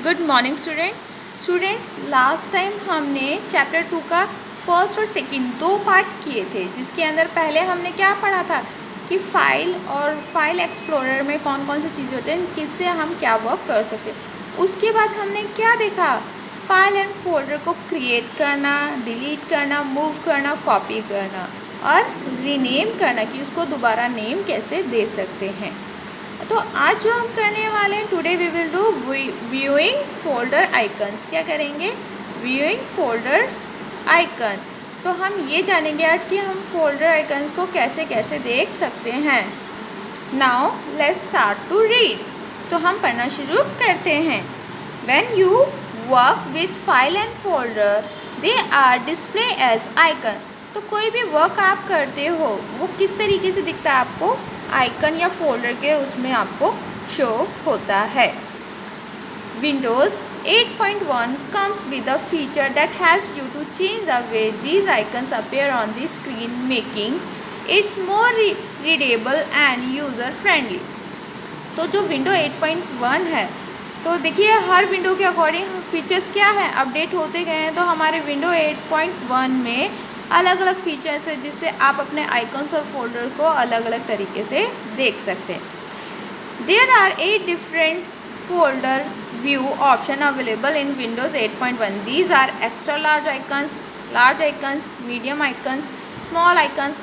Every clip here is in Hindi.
Good morning students, last time हमने चैप्टर 2 का फर्स्ट और सेकंड दो पार्ट किए थे, जिसके अंदर पहले हमने क्या पढ़ा था कि फाइल और फाइल एक्सप्लोरर में कौन कौन सी चीज़ें होती हैं, किससे हम क्या वर्क कर सकते हैं। उसके बाद हमने क्या देखा, फाइल एंड फोल्डर को क्रिएट करना, डिलीट करना, मूव करना, कॉपी करना और रीनेम करना कि उसको दोबारा नेम कैसे दे सकते हैं। तो आज जो हम करने वाले हैं, today we will do viewing folder icons. क्या करेंगे? Viewing folders icon. तो हम ये जानेंगे आज कि हम फोल्डर आइकन्स को कैसे कैसे देख सकते हैं। Now let's start to read. तो हम पढ़ना शुरू करते हैं। When you work with file and folder they are display as icon. तो कोई भी वर्क आप करते हो वो किस तरीके से दिखता है आपको? आइकन या फोल्डर के उसमें आपको शो होता है। Windows 8.1 comes with a feature that helps you to change the way these icons appear on the screen, making it more readable and user friendly। तो जो विंडो 8.1 है, तो देखिए हर विंडो के अकॉर्डिंग फीचर्स क्या है, अपडेट होते गए हैं। तो हमारे विंडो 8.1 में अलग अलग फीचर्स है जिससे आप अपने आइकन्स और फोल्डर को अलग अलग तरीके से देख सकते हैं। There are 8 different folder view option available in Windows 8.1। These are extra large icons, medium icons, small icons,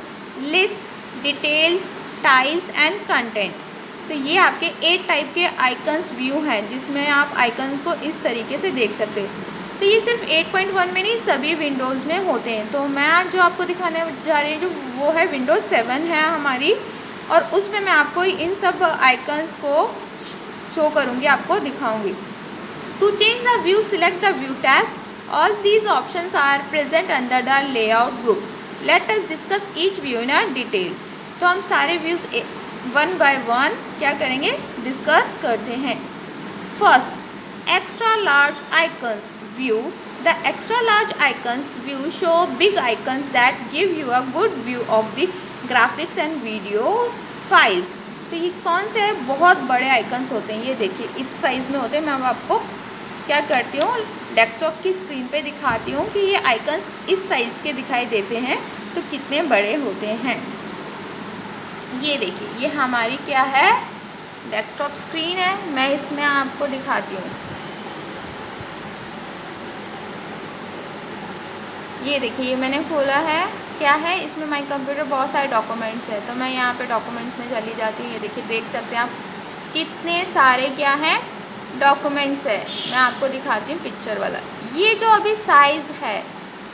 list, details, tiles and content. तो ये आपके 8 टाइप के आइकन्स व्यू हैं जिसमें आप आइकन्स को इस तरीके से देख सकते हैं। तो ये सिर्फ 8.1 में नहीं, सभी विंडोज़ में होते हैं। तो मैं आज जो आपको दिखाने जा रही हूँ जो वो है विंडोज़ 7 है हमारी, और उसमें मैं आपको इन सब आइकन्स को शो करूँगी, आपको दिखाऊँगी। To change the view, select the view tab. All these options are present under the layout group. Let us discuss each view in detail. तो हम सारे व्यूज़ 1 by 1 क्या करेंगे, डिस्कस करते हैं। First, extra large icons view. The extra large icons view show big icons that give you a good view of the graphics and video files। तो ये कौन से बहुत बड़े आइकन्स होते हैं, ये देखिए इस साइज़ में होते हैं। मैं अब आपको क्या करती हूँ, डेस्कटॉप की स्क्रीन पे दिखाती हूँ कि ये आइकन्स इस साइज़ के दिखाई देते हैं तो कितने बड़े होते हैं। ये देखिए, ये हमारी क्या है, डेस्कटॉप स्क्रीन है। मैं इसमें आपको दिखाती हूँ। ये देखिए, ये मैंने खोला है। क्या है इसमें, माई कंप्यूटर, बहुत सारे डॉक्यूमेंट्स है। तो मैं यहाँ पे डॉक्यूमेंट्स में चली जाती हूँ। ये देखिए, देख सकते हैं आप कितने सारे क्या हैं, डॉक्यूमेंट्स है। मैं आपको दिखाती हूँ पिक्चर वाला। ये जो अभी साइज़ है,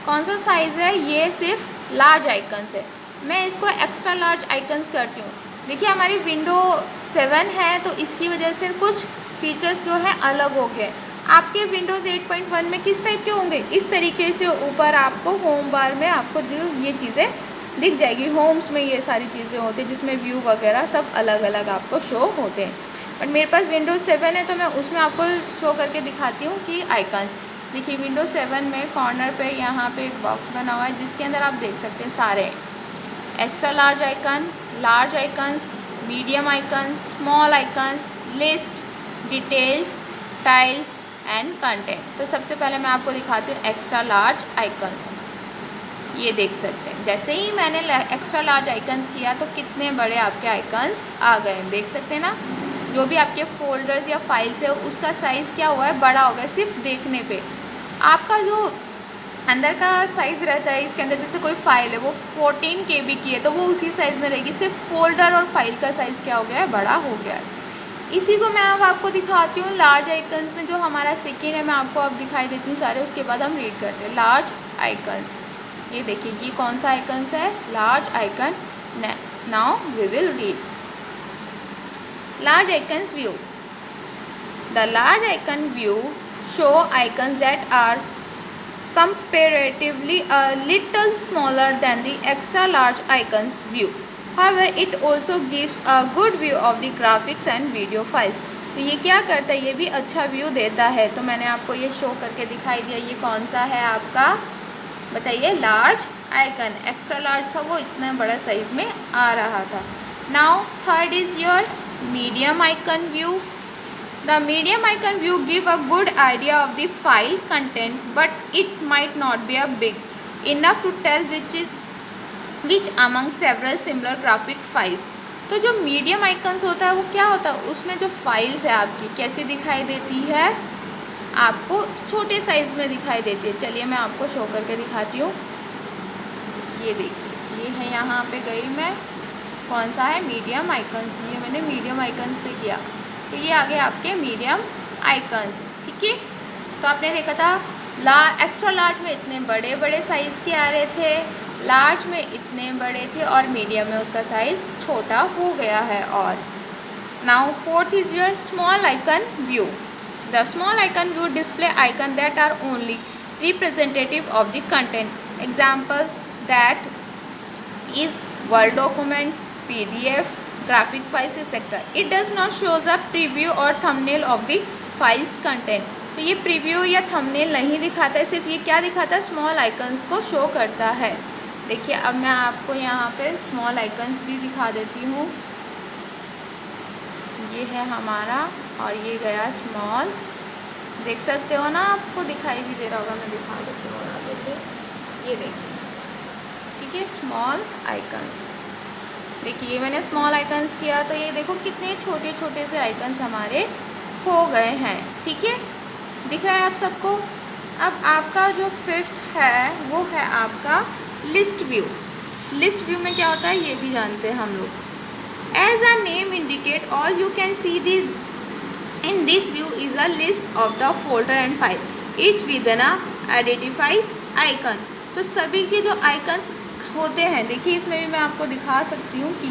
कौन सा साइज़ है, ये सिर्फ लार्ज आइकन्स है। मैं इसको एक्स्ट्रा लार्ज आइकन्स करती हूँ। देखिए हमारी विंडो 7 है तो इसकी वजह से कुछ फीचर्स जो है अलग हो गए। आपके विंडोज़ 8.1 में किस टाइप के होंगे, इस तरीके से ऊपर आपको होम बार में आपको ये चीज़ें दिख जाएगी। होम्स में ये सारी चीज़ें होती हैं जिसमें व्यू वगैरह सब अलग अलग आपको शो होते हैं। बट मेरे पास विंडोज़ 7 है तो मैं उसमें आपको शो करके दिखाती हूँ कि आइकन्स देखिए। विंडोज़ 7 में कॉर्नर पे यहाँ पे एक बॉक्स बना हुआ है जिसके अंदर आप देख सकते हैं सारे extra large icons, medium icons, small icons, list, details, tiles and content. तो सबसे पहले मैं आपको दिखाती हूँ एक्स्ट्रा लार्ज आइकन्स। ये देख सकते हैं, जैसे ही मैंने एक्स्ट्रा लार्ज आइकन्स किया तो कितने बड़े आपके आइकन्स आ गए, देख सकते हैं ना। जो भी आपके फोल्डर्स या फाइल्स है उसका साइज़ क्या हुआ है, बड़ा हो गया सिर्फ देखने पे। आपका जो अंदर का साइज़ रहता है इसके अंदर, जैसे कोई फाइल है वो 14 KB की है तो वो उसी साइज़ में रहेगी। सिर्फ फोल्डर और फाइल का साइज़ क्या हो गया है, बड़ा हो गया है। इसी को मैं अब आपको दिखाती हूँ लार्ज आइकन्स में। जो हमारा सेकेंड है मैं आपको अब दिखाई देती हूँ सारे, उसके बाद हम रीड करते हैं लार्ज आइकन्स। ये देखिए, ये कौन सा आइकन्स है, large icon. Now we will read large icons view. The large icon view show icons that are comparatively a little smaller than the extra large icons view. However, it also gives a good view of the graphics and video files. तो ये क्या करता है, ये भी अच्छा व्यू देता है। तो मैंने आपको ये शो करके दिखाई दिया। ये कौन सा है आपका, बताइए, लार्ज आइकन। एक्स्ट्रा लार्ज था वो इतना बड़ा साइज़ में आ रहा था। Now third is your medium icon view. The medium icon view give a good idea of the file content, but it might not be a big enough to tell which among several similar graphic files. तो जो मीडियम आइकन्स होता है वो क्या होता है, उसमें जो फाइल्स है आपकी कैसी दिखाई देती है, आपको छोटे साइज़ में दिखाई देती है। चलिए मैं आपको शो करके दिखाती हूँ। ये देखिए, ये है, यहाँ पे गई मैं, कौन सा है, मीडियम आइकन्स। ये मैंने मीडियम आइकन्स पे किया तो ये आ गए आपके मीडियम आइकन्स। ठीक है, तो आपने देखा था एक्स्ट्रा लार्ज में इतने बड़े बड़े साइज़ के आ रहे थे, लार्ज में इतने बड़े थे, और मीडियम में उसका साइज़ छोटा हो गया है। और now fourth is your small icon view. The small icon view display icon that are only representative of the content. Example that is Word document, PDF, graphic files etc. It does not show the preview or thumbnail of the files content. तो ये प्रीव्यू या थंबनेल नहीं दिखाता है, सिर्फ ये क्या दिखाता है, स्मॉल आइकन्स को शो करता है। देखिए अब मैं आपको यहाँ पे स्मॉल आइकन्स भी दिखा देती हूँ। ये है हमारा, और ये गया स्मॉल, देख सकते हो ना, आपको दिखाई भी दे रहा होगा, मैं दिखा देती हूँ आगे से। ये देखिए, ठीक है, स्मॉल आइकन्स। देखिए मैंने स्मॉल आइकन्स किया तो ये देखो कितने छोटे छोटे से आइकन्स हमारे हो गए हैं। ठीक है, दिख रहा है आप सबको। अब आपका जो फिफ्थ है वो है आपका लिस्ट व्यू। लिस्ट व्यू में क्या होता है ये भी जानते हैं हम लोग। As a name indicate, all you can see this in this view is a list of the folder and file each with an identified icon. तो सभी के जो आइकन्स होते हैं, देखिए इसमें भी मैं आपको दिखा सकती हूँ कि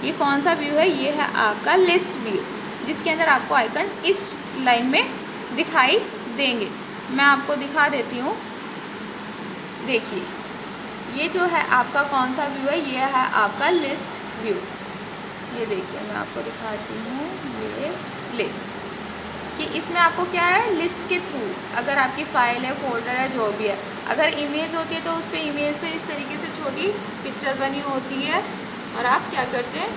ये कौन सा व्यू है, ये है आपका लिस्ट व्यू, जिसके अंदर आपको आइकन इस लाइन में दिखाई देंगे। मैं आपको दिखा देती हूँ। देखिए ये जो है आपका कौन सा व्यू है, ये है आपका लिस्ट व्यू। ये देखिए मैं आपको दिखाती हूँ, ये लिस्ट कि इसमें आपको क्या है, लिस्ट के थ्रू अगर आपकी फ़ाइल है, फोल्डर है, जो भी है, अगर इमेज होती है तो उस पर इमेज पे इस तरीके से छोटी पिक्चर बनी होती है और आप क्या करते हैं,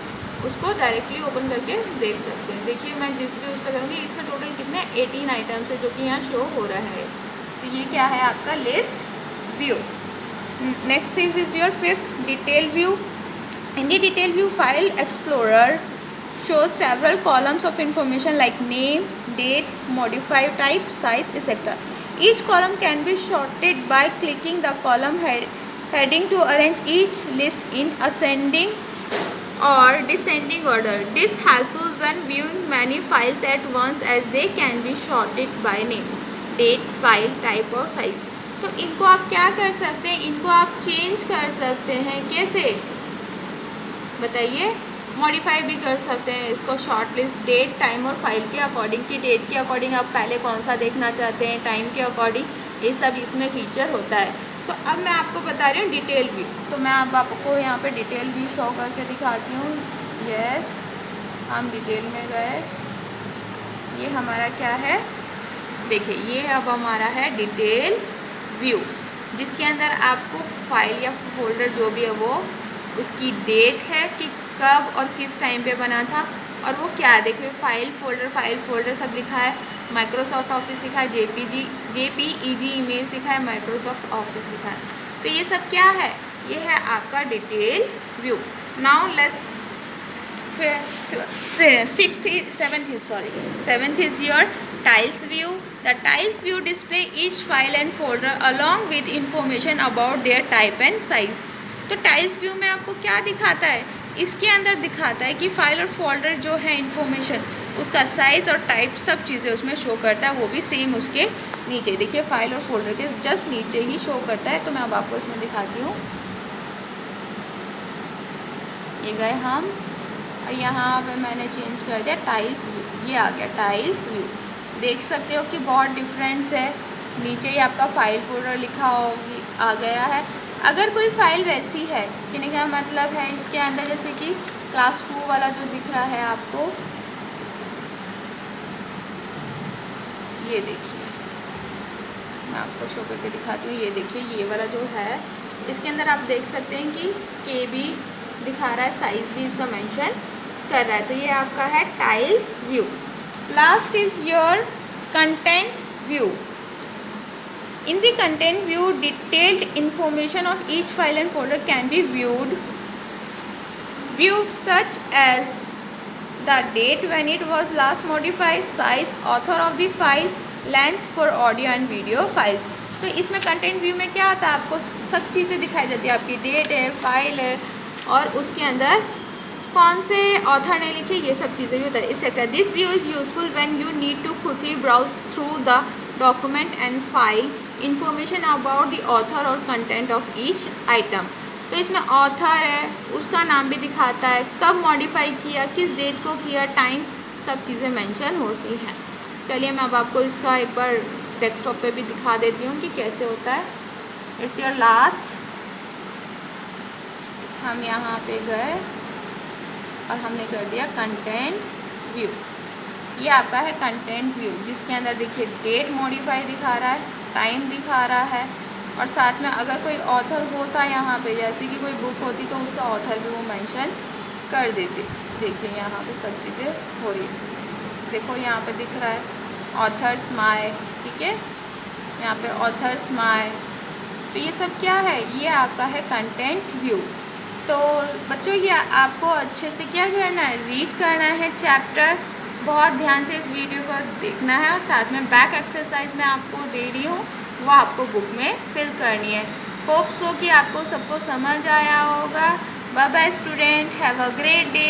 उसको डायरेक्टली ओपन करके देख सकते हैं। देखिए मैं जिस भी उस पर करूँगी, इसमें टोटल कितने 18 आइटम्स है जो कि यहाँ शो हो रहा है। तो ये क्या है आपका list view. Next is your fifth detail view. In the detail view file explorer shows several columns of information like name, date, modified type, size, etc. Each column can be sorted by clicking the column heading to arrange each list in ascending or descending order. This helpful when viewing many files at once as they can be sorted by name, date, file type और size. तो इनको आप क्या कर सकते हैं, इनको आप चेंज कर सकते हैं। कैसे बताइए, मॉडिफाई भी कर सकते हैं इसको, शॉर्ट लिस्ट, डेट, टाइम और फाइल के अकॉर्डिंग, कि डेट के अकॉर्डिंग आप पहले कौन सा देखना चाहते हैं, टाइम के अकॉर्डिंग, ये सब इसमें फीचर होता है। तो अब मैं आपको बता रही हूँ डिटेल व्यू। तो मैं अब आपको यहाँ पे डिटेल व्यू शो करके दिखाती हूँ। यस, हम डिटेल में गए, ये हमारा क्या है, देखिए ये अब हमारा है डिटेल व्यू, जिसके अंदर आपको फाइल या फोल्डर जो भी है वो, उसकी डेट है कि कब और किस टाइम पे बना था, और वो क्या है, देखिए फाइल फोल्डर सब लिखा है, माइक्रोसॉफ्ट ऑफिस लिखा है, जेपीईजी इमेज लिखा है, माइक्रोसॉफ्ट ऑफिस लिखा है। तो ये सब क्या है, ये है आपका detail view. Now let's seventh is your tiles view. The tiles view display each file and folder along with information about their type and size. तो टाइल्स व्यू में आपको क्या दिखाता है, इसके अंदर दिखाता है कि फाइल और फोल्डर जो है इन्फॉर्मेशन, उसका साइज़ और टाइप सब चीज़ें उसमें शो करता है। वो भी सेम उसके नीचे, देखिए फाइल और फोल्डर के जस्ट नीचे ही शो करता है। तो मैं अब आपको इसमें दिखाती हूँ। ये गए हम, और यहाँ पे मैंने चेंज कर दिया टाइल्स व्यू, ये आ गया टाइल्स व्यू। देख सकते हो कि बहुत डिफरेंस है, नीचे ही आपका फाइल फोल्डर लिखा होगी आ गया है। अगर कोई फाइल वैसी है, कहने का मतलब है इसके अंदर जैसे कि क्लास 2 वाला जो दिख रहा है आपको, ये देखिए मैं आपको शो करके दिखाती हूँ। ये देखिए ये वाला जो है, इसके अंदर आप देख सकते हैं कि KB दिखा रहा है, साइज़ भी इसका मेंशन कर रहा है। तो ये आपका है tiles view. Last is your content view. In the content view, detailed information of each file and folder can be viewed such as the date when it was last modified, size, author of the file, length for audio and video files. तो इसमें कंटेंट व्यू में क्या आता है, आपको सब चीज़ें दिखाई देती है, आपकी डेट है, फाइल है और उसके अंदर कौन से ऑथर ने लिखी, ये सब चीज़ें भी होता है etcetera. This view is useful when you need to quickly browse through the document and file information about the author और कंटेंट ऑफ ईच आइटम. तो इसमें ऑथर है, उसका नाम भी दिखाता है, कब मॉडिफाई किया, किस डेट को किया, टाइम, सब चीज़ें मेंशन होती हैं. चलिए मैं अब आपको इसका एक बार डेस्कटॉप पे भी दिखा देती हूँ कि कैसे होता है. It's your last. हम यहाँ पे गए और हमने कर दिया कंटेंट व्यू. ये आपका है कंटेंट व्यू, जिसके अंदर देखिए डेट मॉडिफाई दिखा रहा है, टाइम दिखा रहा है और साथ में अगर कोई ऑथर होता यहाँ पे, जैसे कि कोई बुक होती तो उसका ऑथर भी वो मेंशन कर देते. देखिए यहाँ पे सब चीज़ें हो रही है. देखो यहाँ पे दिख रहा है ऑथर्स माय, ठीक है, यहाँ पे ऑथर्स माय. तो ये सब क्या है, ये आपका है कंटेंट व्यू. तो बच्चों ये आपको अच्छे से क्या करना है, रीड करना है चैप्टर, बहुत ध्यान से इस वीडियो को देखना है और साथ में बैक एक्सरसाइज मैं आपको दे रही हूँ, वो आपको बुक में फिल करनी है. होप सो कि आपको सबको समझ आया होगा. Bye bye student, have a great day.